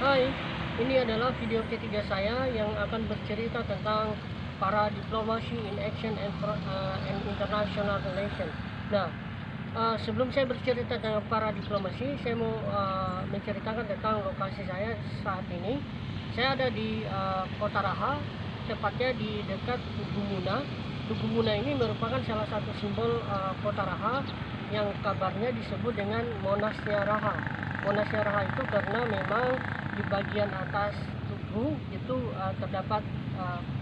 Hai, ini adalah video ketiga saya yang akan bercerita tentang para diplomasi in action and international relation. Nah, sebelum saya bercerita tentang para diplomasi, saya mau menceritakan tentang lokasi saya saat ini. Saya ada di Kota Raha, tepatnya di dekat Tugumuna. Tugumuna ini merupakan salah satu simbol Kota Raha yang kabarnya disebut dengan Monasnya Raha. Monasnya Raha itu karena memang di bagian atas tugu itu terdapat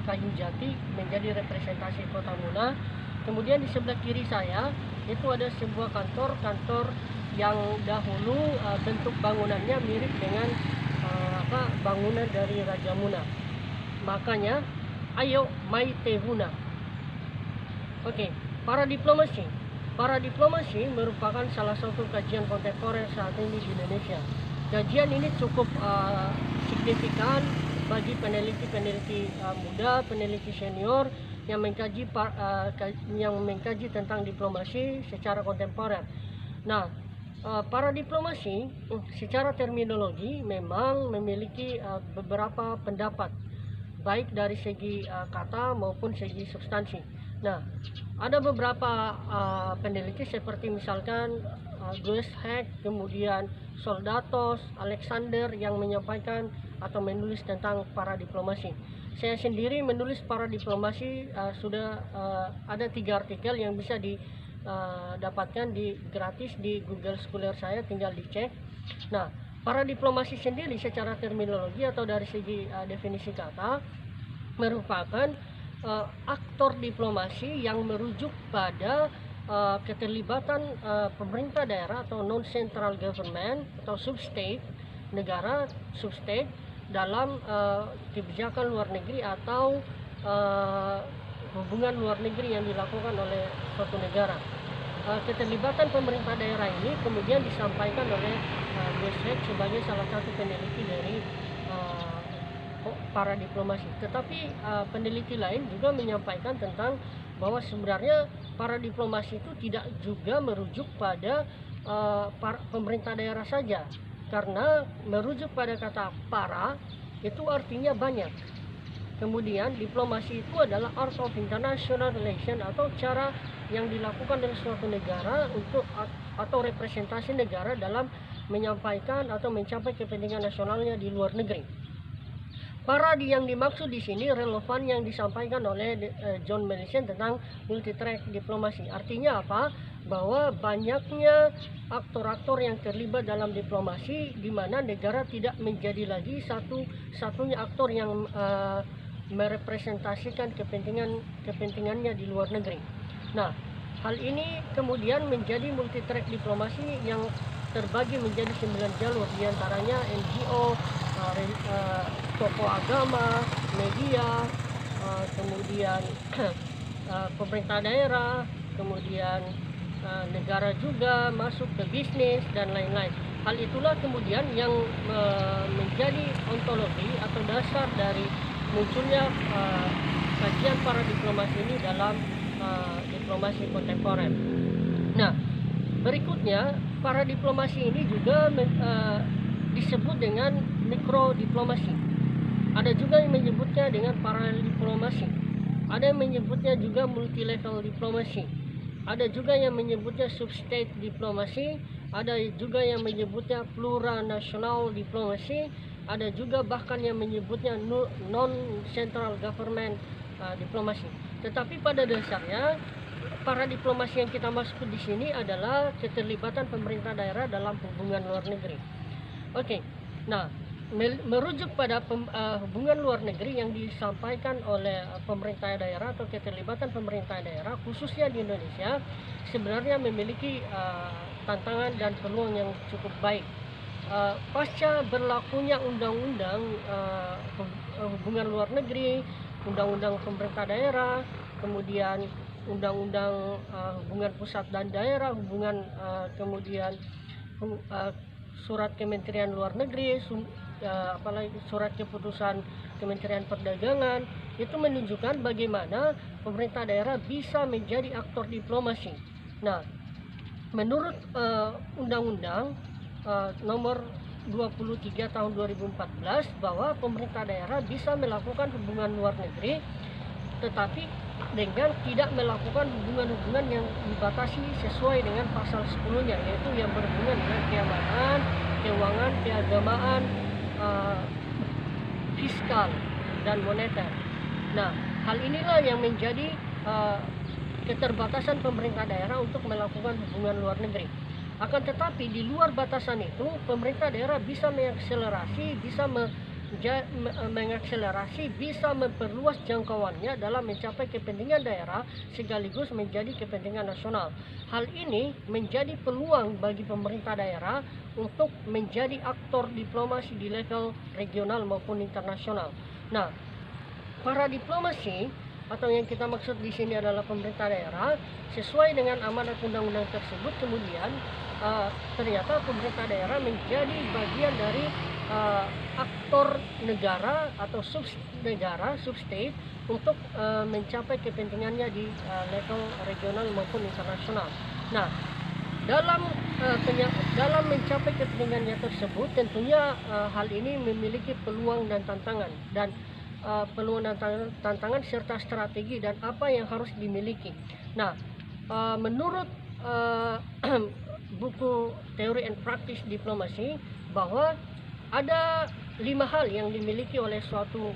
kayu jati menjadi representasi Kota Muna. Kemudian di sebelah kiri saya itu ada sebuah kantor yang dahulu bentuk bangunannya mirip dengan bangunan dari Raja Muna. Makanya ayo mai tehuna. Oke, para diplomasi. Para diplomasi merupakan salah satu kajian kontemporer saat ini di Indonesia. Kajian ini cukup signifikan bagi peneliti-peneliti muda, peneliti senior yang mengkaji tentang diplomasi secara kontemporer. Nah, para diplomasi secara terminologi memang memiliki beberapa pendapat, baik dari segi kata maupun segi substansi. Nah, ada beberapa peneliti seperti misalkan Goeshek, kemudian Soldatos, Alexander yang menyampaikan atau menulis tentang para diplomasi. Saya sendiri menulis para diplomasi sudah ada 3 artikel yang bisa didapatkan gratis di Google Scholar saya, tinggal dicek. Nah, para diplomasi sendiri secara terminologi atau dari segi definisi kata merupakan aktor diplomasi yang merujuk pada keterlibatan pemerintah daerah atau non-central government atau substate, negara substate dalam kebijakan luar negeri atau hubungan luar negeri yang dilakukan oleh suatu negara. Keterlibatan pemerintah daerah ini kemudian disampaikan oleh Goeshek sebagai salah satu peneliti dari para diplomasi. Tetapi peneliti lain juga menyampaikan tentang bahwa sebenarnya para diplomasi itu tidak juga merujuk pada pemerintah daerah saja, karena merujuk pada kata para itu artinya banyak. Kemudian diplomasi itu adalah art of international relation atau cara yang dilakukan oleh suatu negara untuk atau representasi negara dalam menyampaikan atau mencapai kepentingan nasionalnya di luar negeri. Para yang dimaksud di sini relevan yang disampaikan oleh John Mellison tentang multi-track diplomasi. Artinya apa? Bahwa banyaknya aktor-aktor yang terlibat dalam diplomasi, di mana negara tidak menjadi lagi satu-satunya aktor yang merepresentasikan kepentingannya di luar negeri. Nah, hal ini kemudian menjadi multi-track diplomasi yang terbagi menjadi 9 jalur, diantaranya NGO, tokoh agama, media, kemudian pemerintah daerah, kemudian negara juga masuk ke bisnis dan lain-lain. Hal itulah kemudian yang menjadi ontologi atau dasar dari munculnya kajian para diplomasi ini dalam diplomasi kontemporer. Nah, berikutnya para diplomasi ini juga disebut dengan mikrodiplomasi. Ada juga yang menyebutnya dengan paralel diplomasi. Ada yang menyebutnya juga multi level diplomasi. Ada juga yang menyebutnya substate diplomasi. Ada juga yang menyebutnya pluranational diplomasi. Ada juga bahkan yang menyebutnya non central government diplomasi. Tetapi pada dasarnya para diplomasi yang kita maksud di sini adalah keterlibatan pemerintah daerah dalam hubungan luar negeri. Oke, nah merujuk pada hubungan luar negeri yang disampaikan oleh pemerintah daerah atau keterlibatan pemerintah daerah khususnya di Indonesia sebenarnya memiliki tantangan dan peluang yang cukup baik. Pasca berlakunya undang-undang hubungan luar negeri, undang-undang pemerintah daerah, kemudian undang-undang hubungan pusat dan daerah, kemudian surat Kementerian Luar Negeri, apalagi surat keputusan Kementerian Perdagangan, itu menunjukkan bagaimana pemerintah daerah bisa menjadi aktor diplomasi. Nah, menurut undang-undang nomor 23 tahun 2014 bahwa pemerintah daerah bisa melakukan hubungan luar negeri tetapi dengan tidak melakukan hubungan-hubungan yang dibatasi sesuai dengan pasal 10-nya, yaitu yang berhubungan dengan keamanan, keuangan, keagamaan, fiskal, dan moneter. Nah, hal inilah yang menjadi keterbatasan pemerintah daerah untuk melakukan hubungan luar negeri. Akan tetapi di luar batasan itu, pemerintah daerah bisa mengakselerasi, bisa memperluas jangkauannya dalam mencapai kepentingan daerah sekaligus menjadi kepentingan nasional. Hal ini menjadi peluang bagi pemerintah daerah untuk menjadi aktor diplomasi di level regional maupun internasional. Nah, para diplomasi atau yang kita maksud di sini adalah pemerintah daerah sesuai dengan amanat undang-undang tersebut, kemudian ternyata pemerintah daerah menjadi bagian dari aktor negara atau negara substate untuk mencapai kepentingannya di level regional maupun internasional. Nah, dalam mencapai kepentingannya tersebut tentunya hal ini memiliki peluang dan tantangan tantangan serta strategi dan apa yang harus dimiliki. Nah, menurut buku Theory and Practice Diplomasi bahwa ada 5 hal yang dimiliki oleh suatu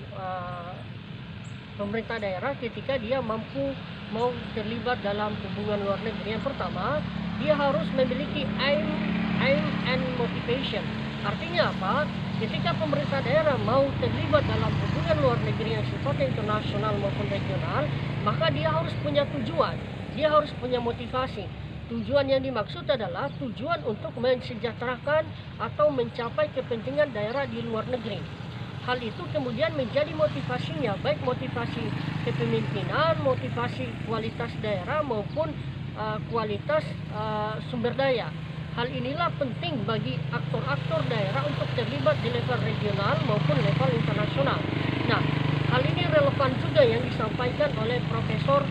pemerintah daerah ketika dia mau terlibat dalam hubungan luar negeri. Yang pertama, dia harus memiliki aim and motivation. Artinya apa? Ketika pemerintah daerah mau terlibat dalam hubungan luar negeri yang sifatnya internasional maupun regional, maka dia harus punya tujuan, dia harus punya motivasi. Tujuan yang dimaksud adalah tujuan untuk mensejahterakan atau mencapai kepentingan daerah di luar negeri. Hal itu kemudian menjadi motivasinya, baik motivasi kepemimpinan, motivasi kualitas daerah maupun kualitas sumber daya. Hal inilah penting bagi aktor-aktor daerah untuk terlibat di level regional maupun level internasional. Nah, hal ini relevan juga yang disampaikan oleh Profesor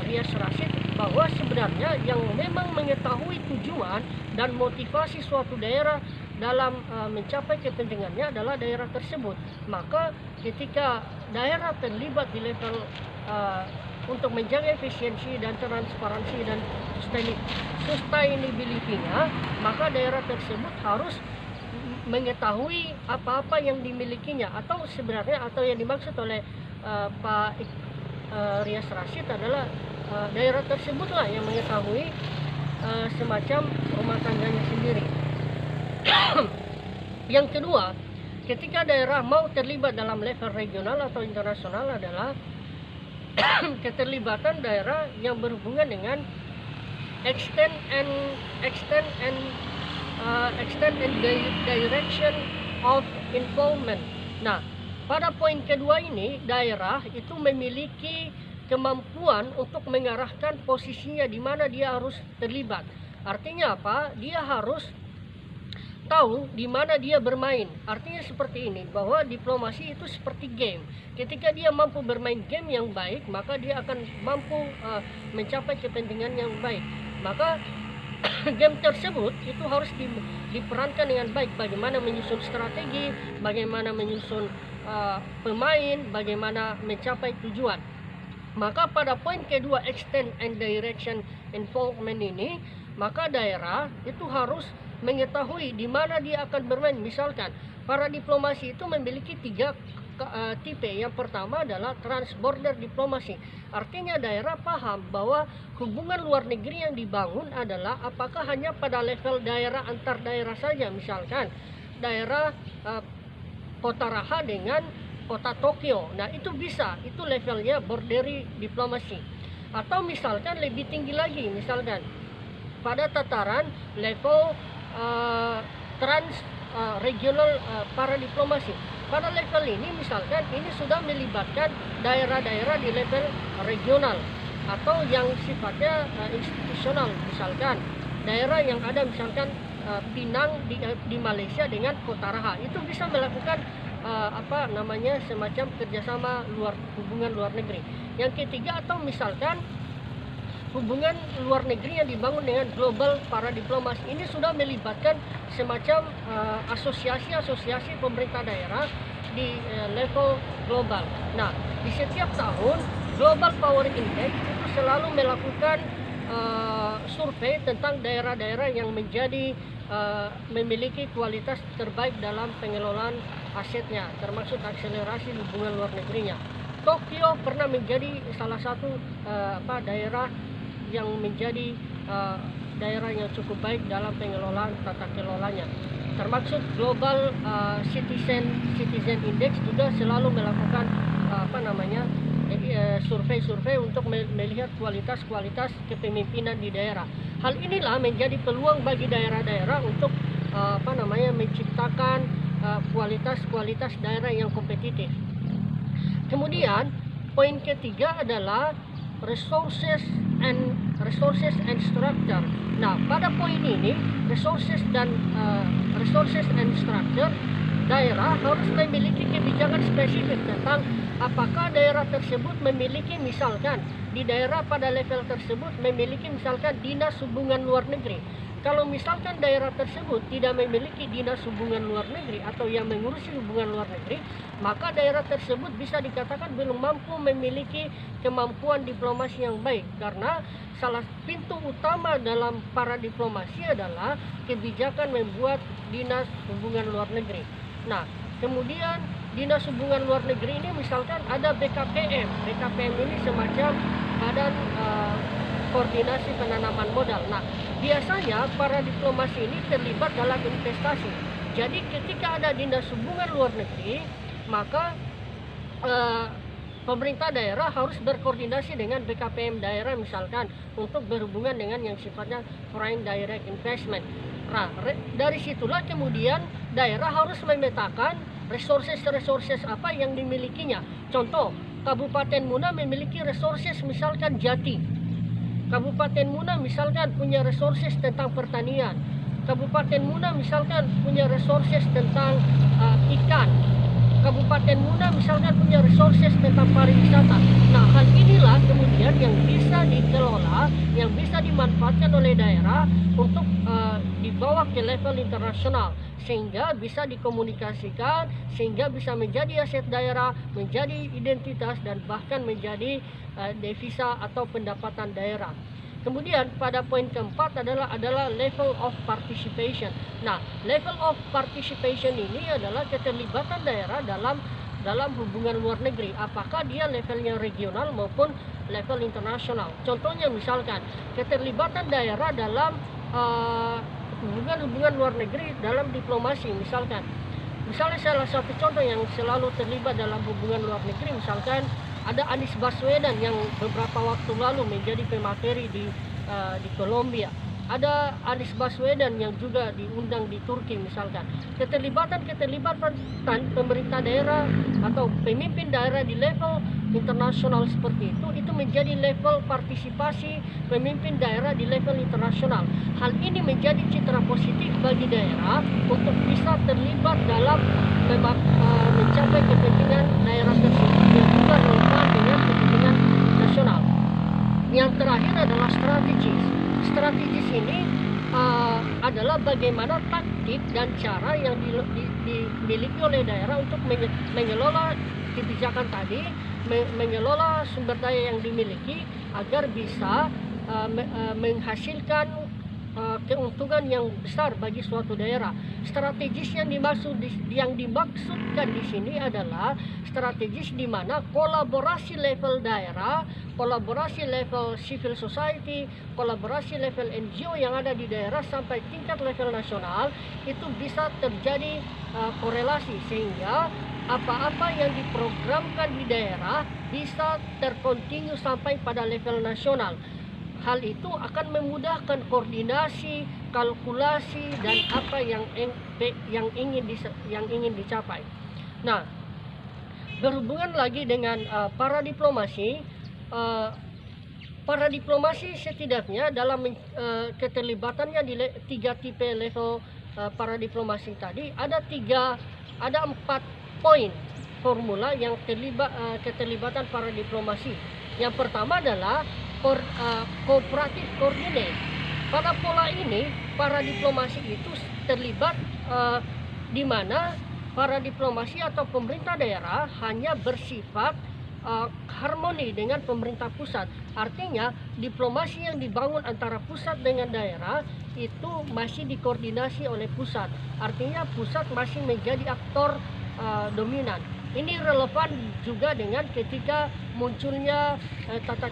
Rias Rasid bahwa sebenarnya yang memang mengetahui tujuan dan motivasi suatu daerah dalam mencapai kepentingannya adalah daerah tersebut. Maka ketika daerah terlibat di level untuk menjaga efisiensi dan transparansi dan sustainability-nya, maka daerah tersebut harus mengetahui apa-apa yang dimilikinya, atau sebenarnya yang dimaksud oleh Pak Rias Rasid adalah daerah tersebutlah yang mengetahui semacam rumah tangganya sendiri. Yang kedua, ketika daerah mau terlibat dalam level regional atau internasional adalah keterlibatan daerah yang berhubungan dengan extent and direction of involvement. Nah, pada poin kedua ini, daerah itu memiliki kemampuan untuk mengarahkan posisinya di mana dia harus terlibat. Artinya apa? Dia harus tahu di mana dia bermain. Artinya seperti ini, bahwa diplomasi itu seperti game. Ketika dia mampu bermain game yang baik, maka dia akan mampu mencapai kepentingan yang baik. Maka game tersebut itu harus diperankan dengan baik. Bagaimana menyusun strategi, bagaimana menyusun pemain, bagaimana mencapai tujuan. Maka pada poin kedua, extent and direction involvement ini, maka daerah itu harus mengetahui di mana dia akan bermain. Misalkan para diplomasi itu memiliki 3 tipe. Yang pertama adalah transborder diplomasi. Artinya daerah paham bahwa hubungan luar negeri yang dibangun adalah apakah hanya pada level daerah antar daerah saja. Misalkan daerah Kota Raha dengan Kota Tokyo. Nah, itu bisa, itu levelnya border diplomasi. Atau misalkan lebih tinggi lagi, misalkan pada tataran level regional para diplomasi. Pada level ini misalkan ini sudah melibatkan daerah-daerah di level regional atau yang sifatnya institusional. Misalkan daerah yang ada misalkan Pinang di Malaysia dengan Kota Raha, itu bisa melakukan semacam kerjasama hubungan luar negeri. Yang ketiga, atau misalkan hubungan luar negeri yang dibangun dengan global para diplomasi ini sudah melibatkan semacam asosiasi-asosiasi pemerintah daerah di level global. Nah, di setiap tahun Global Power Index itu selalu melakukan survei tentang daerah-daerah yang menjadi memiliki kualitas terbaik dalam pengelolaan asetnya, termasuk akselerasi hubungan luar negerinya. Tokyo pernah menjadi salah satu daerah yang menjadi daerah yang cukup baik dalam pengelolaan tata kelolanya. Termasuk Global Citizen Index juga selalu melakukan survei-survei untuk melihat kualitas kepemimpinan di daerah. Hal inilah menjadi peluang bagi daerah-daerah untuk menciptakan kualitas daerah yang kompetitif. Kemudian poin ketiga adalah resources and structure. Nah, pada poin ini resources and structure, daerah harus memiliki kebijakan spesifik tentang apakah daerah tersebut memiliki, misalkan di daerah pada level tersebut memiliki misalkan dinas hubungan luar negeri. Kalau misalkan daerah tersebut tidak memiliki dinas hubungan luar negeri atau yang mengurusi hubungan luar negeri, maka daerah tersebut bisa dikatakan belum mampu memiliki kemampuan diplomasi yang baik, karena salah pintu utama dalam para diplomasi adalah kebijakan membuat dinas hubungan luar negeri. Nah, kemudian dinas hubungan luar negeri ini misalkan ada BKPM. BKPM ini semacam badan koordinasi penanaman modal. Nah, biasanya para diplomasi ini terlibat dalam investasi. Jadi ketika ada dinas hubungan luar negeri, maka pemerintah daerah harus berkoordinasi dengan BKPM daerah misalkan untuk berhubungan dengan yang sifatnya foreign direct investment. Nah, dari situlah kemudian daerah harus memetakan resources apa yang dimilikinya. Contoh, Kabupaten Muna memiliki resources misalkan jati. Kabupaten Muna misalkan punya resources tentang pertanian. Kabupaten Muna misalkan punya resources tentang ikan. Kabupaten Muna misalkan punya resources tentang pariwisata. Nah, hal inilah kemudian yang bisa dikelola, yang bisa dimanfaatkan oleh daerah untuk dibawa ke level internasional, sehingga bisa dikomunikasikan, sehingga bisa menjadi aset daerah, menjadi identitas, dan bahkan menjadi devisa atau pendapatan daerah. Kemudian pada poin keempat adalah level of participation. Nah, level of participation ini adalah keterlibatan daerah dalam hubungan luar negeri. Apakah dia levelnya regional maupun level internasional. Contohnya misalkan keterlibatan daerah dalam hubungan luar negeri dalam diplomasi misalkan. Misalnya salah satu contoh yang selalu terlibat dalam hubungan luar negeri, misalkan ada Anies Baswedan yang beberapa waktu lalu menjadi pemateri di Kolombia. Ada Anies Baswedan yang juga diundang di Turki misalkan. Keterlibatan pemerintah daerah atau pemimpin daerah di level internasional seperti itu menjadi level partisipasi pemimpin daerah di level internasional. Hal ini menjadi citra positif bagi daerah untuk bisa terlibat dalam mencapai kepentingan daerah tersebut yang juga relevan dengan kepentingan nasional. Yang terakhir adalah strategis. Strategis ini adalah bagaimana taktik dan cara yang dimiliki oleh daerah untuk mengelola kebijakan tadi, mengelola sumber daya yang dimiliki agar bisa menghasilkan keuntungan yang besar bagi suatu daerah. Strategis yang dimaksudkan di sini adalah strategis di mana kolaborasi level daerah, kolaborasi level civil society, kolaborasi level NGO yang ada di daerah sampai tingkat level nasional itu bisa terjadi korelasi, sehingga apa-apa yang diprogramkan di daerah bisa terkontinu sampai pada level nasional. Hal itu akan memudahkan koordinasi, kalkulasi, dan apa yang ingin dicapai. Nah, berhubungan lagi dengan para diplomasi, setidaknya dalam keterlibatannya di tiga tipe level para diplomasi tadi ada 4 poin formula yang keterlibatan para diplomasi. Yang pertama adalah cooperative coordinate. Pada pola ini para diplomasi itu terlibat di mana para diplomasi atau pemerintah daerah hanya bersifat harmoni dengan pemerintah pusat. Artinya diplomasi yang dibangun antara pusat dengan daerah itu masih dikoordinasi oleh pusat. Artinya pusat masih menjadi aktor dominan. Ini relevan juga dengan ketika munculnya tata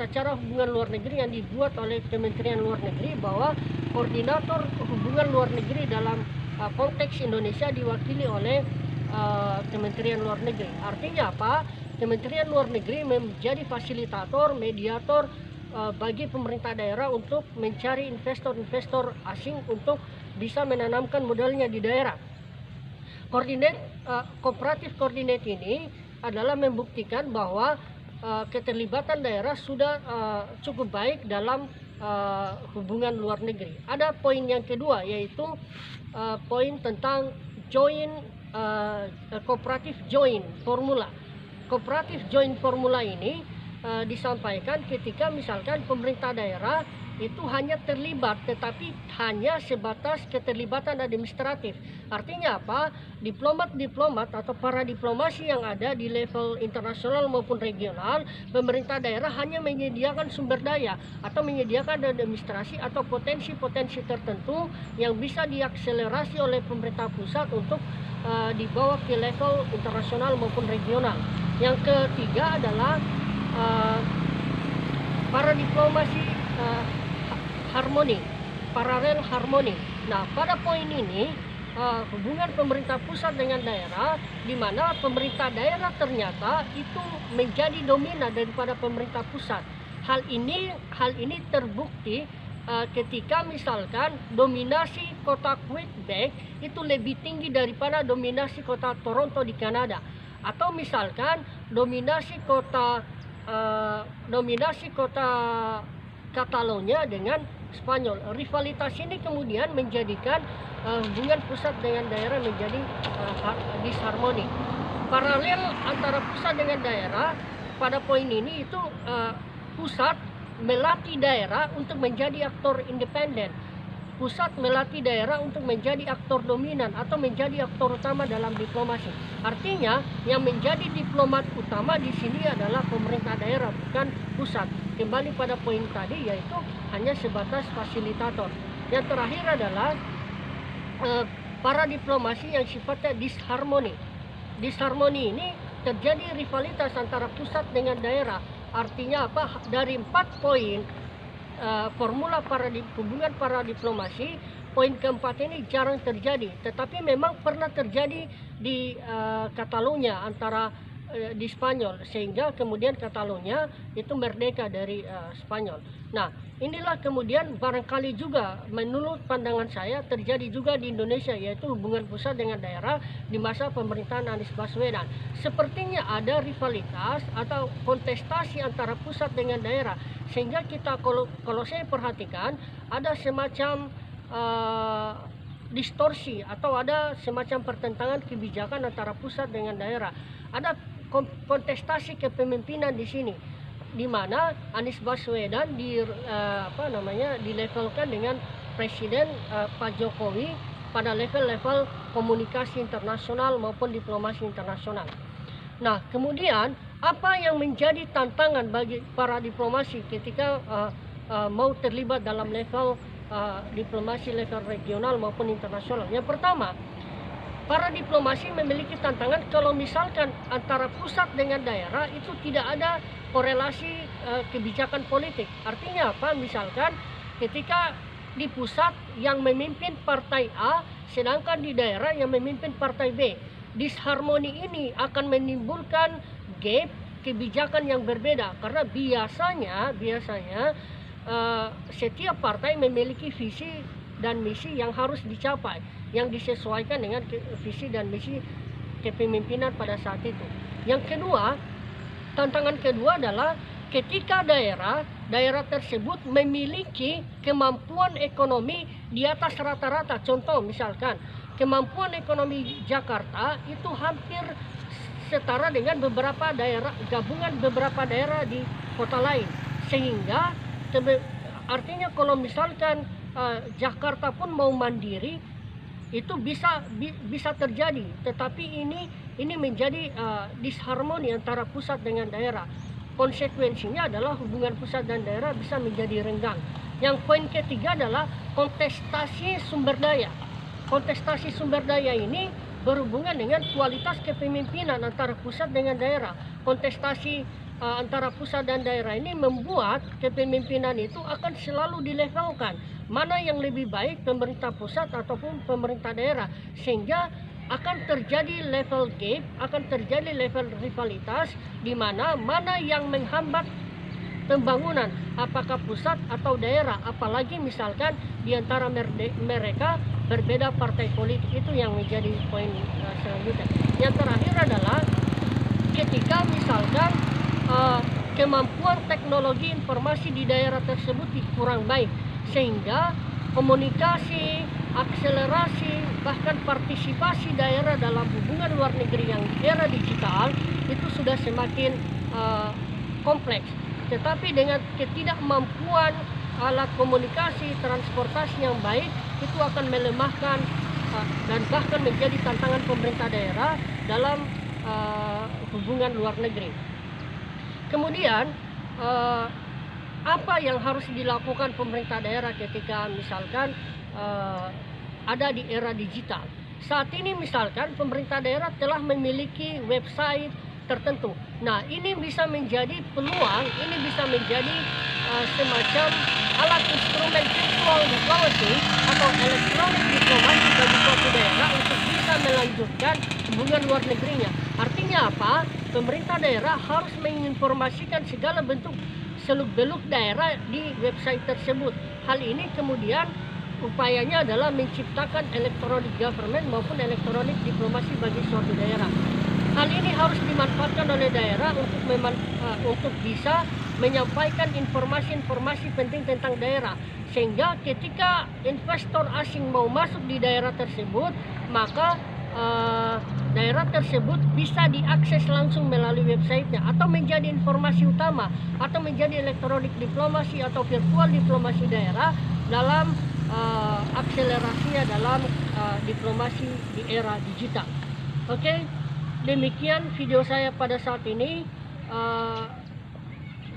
cara hubungan luar negeri yang dibuat oleh Kementerian Luar Negeri, bahwa koordinator hubungan luar negeri dalam konteks Indonesia diwakili oleh Kementerian Luar Negeri. Artinya apa? Kementerian Luar Negeri menjadi fasilitator, mediator bagi pemerintah daerah untuk mencari investor-investor asing untuk bisa menanamkan modalnya di daerah. Cooperative coordinate ini adalah membuktikan bahwa keterlibatan daerah sudah cukup baik dalam hubungan luar negeri. Ada poin yang kedua, yaitu poin tentang cooperative joint formula. Cooperative joint formula ini disampaikan ketika misalkan pemerintah daerah itu hanya terlibat, tetapi hanya sebatas keterlibatan administratif. Artinya apa? Diplomat atau para diplomasi yang ada di level internasional maupun regional, pemerintah daerah hanya menyediakan sumber daya atau menyediakan administrasi atau potensi-potensi tertentu yang bisa diakselerasi oleh pemerintah pusat untuk dibawa ke level internasional maupun regional. Yang ketiga adalah para diplomasi harmoni, paralel harmoni. Nah, pada poin ini hubungan pemerintah pusat dengan daerah, di mana pemerintah daerah ternyata itu menjadi dominan daripada pemerintah pusat. Hal ini terbukti ketika misalkan dominasi kota Quebec itu lebih tinggi daripada dominasi kota Toronto di Kanada, atau misalkan dominasi kota Catalonia dengan Spanyol. Rivalitas ini kemudian menjadikan hubungan pusat dengan daerah menjadi disharmoni. Paralel antara pusat dengan daerah pada poin ini itu pusat melatih daerah untuk menjadi aktor independen. Pusat melatih daerah untuk menjadi aktor dominan atau menjadi aktor utama dalam diplomasi. Artinya yang menjadi diplomat utama di sini adalah pemerintah daerah, bukan pusat. Kembali pada poin tadi, yaitu hanya sebatas fasilitator. Yang terakhir adalah para diplomasi yang sifatnya disharmoni. Disharmoni ini terjadi rivalitas antara pusat dengan daerah. Artinya apa? Dari 4 poin formula hubungan para diplomasi, poin keempat ini jarang terjadi, tetapi memang pernah terjadi di Catalonia di Spanyol, sehingga kemudian Catalonia itu merdeka dari Spanyol. Nah, inilah kemudian barangkali juga menurut pandangan saya terjadi juga di Indonesia, yaitu hubungan pusat dengan daerah di masa pemerintahan Anies Baswedan. Sepertinya ada rivalitas atau kontestasi antara pusat dengan daerah, sehingga kita kalau saya perhatikan ada semacam distorsi atau ada semacam pertentangan kebijakan antara pusat dengan daerah. Ada kontestasi kepemimpinan di sini, di mana Anies Baswedan dilevelkan dengan Presiden Pak Jokowi pada level komunikasi internasional maupun diplomasi internasional. Nah, kemudian apa yang menjadi tantangan bagi para diplomasi ketika mau terlibat dalam level diplomasi level regional maupun internasional? Yang pertama, para diplomasi memiliki tantangan kalau misalkan antara pusat dengan daerah itu tidak ada korelasi kebijakan politik. Artinya apa? Misalkan ketika di pusat yang memimpin partai A, sedangkan di daerah yang memimpin partai B. Disharmoni ini akan menimbulkan gap kebijakan yang berbeda, karena biasanya setiap partai memiliki visi dan misi yang harus dicapai, yang disesuaikan dengan visi dan misi kepemimpinan pada saat itu. Yang kedua, tantangan kedua adalah ketika daerah tersebut memiliki kemampuan ekonomi di atas rata-rata. Contoh misalkan kemampuan ekonomi Jakarta itu hampir setara dengan beberapa daerah, gabungan beberapa daerah di kota lain, sehingga artinya kalau misalkan Jakarta pun mau mandiri itu bisa terjadi, tetapi ini menjadi disharmoni antara pusat dengan daerah. Konsekuensinya adalah hubungan pusat dan daerah bisa menjadi renggang. Yang poin ketiga adalah kontestasi sumber daya. Kontestasi sumber daya ini berhubungan dengan kualitas kepemimpinan antara pusat dengan daerah. Kontestasi antara pusat dan daerah ini membuat kepemimpinan itu akan selalu dilevelkan. Mana yang lebih baik, pemerintah pusat ataupun pemerintah daerah, sehingga akan terjadi level gap, akan terjadi level rivalitas, di mana yang menghambat pembangunan, apakah pusat atau daerah, apalagi misalkan di antara mereka berbeda partai politik. Itu yang menjadi poin selanjutnya. Yang terakhir adalah ketika misalkan kemampuan teknologi informasi di daerah tersebut kurang baik, sehingga komunikasi, akselerasi, bahkan partisipasi daerah dalam hubungan luar negeri yang di era digital itu sudah semakin kompleks. Tetapi dengan ketidakmampuan alat komunikasi, transportasi yang baik, itu akan melemahkan dan bahkan menjadi tantangan pemerintah daerah dalam hubungan luar negeri. Kemudian apa yang harus dilakukan pemerintah daerah ketika misalkan ada di era digital? Saat ini misalkan pemerintah daerah telah memiliki website tertentu. Nah, ini bisa menjadi peluang, ini bisa menjadi semacam alat instrumen virtual diplomacy atau elektronik diplomasi bagi suatu daerah untuk bisa melanjutkan hubungan luar negerinya. Artinya apa? Pemerintah daerah harus menginformasikan segala bentuk seluk-beluk daerah di website tersebut. Hal ini kemudian upayanya adalah menciptakan electronic government maupun electronic diplomasi bagi suatu daerah. Hal ini harus dimanfaatkan oleh daerah untuk bisa menyampaikan informasi-informasi penting tentang daerah, sehingga ketika investor asing mau masuk di daerah tersebut, maka daerah tersebut bisa diakses langsung melalui websitenya, atau menjadi informasi utama, atau menjadi elektronik diplomasi atau virtual diplomasi daerah dalam akselerasinya dalam diplomasi di era digital. Oke, demikian video saya pada saat ini.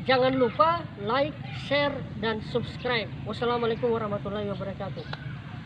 Jangan lupa like, share, dan subscribe. Wassalamualaikum warahmatullahi wabarakatuh.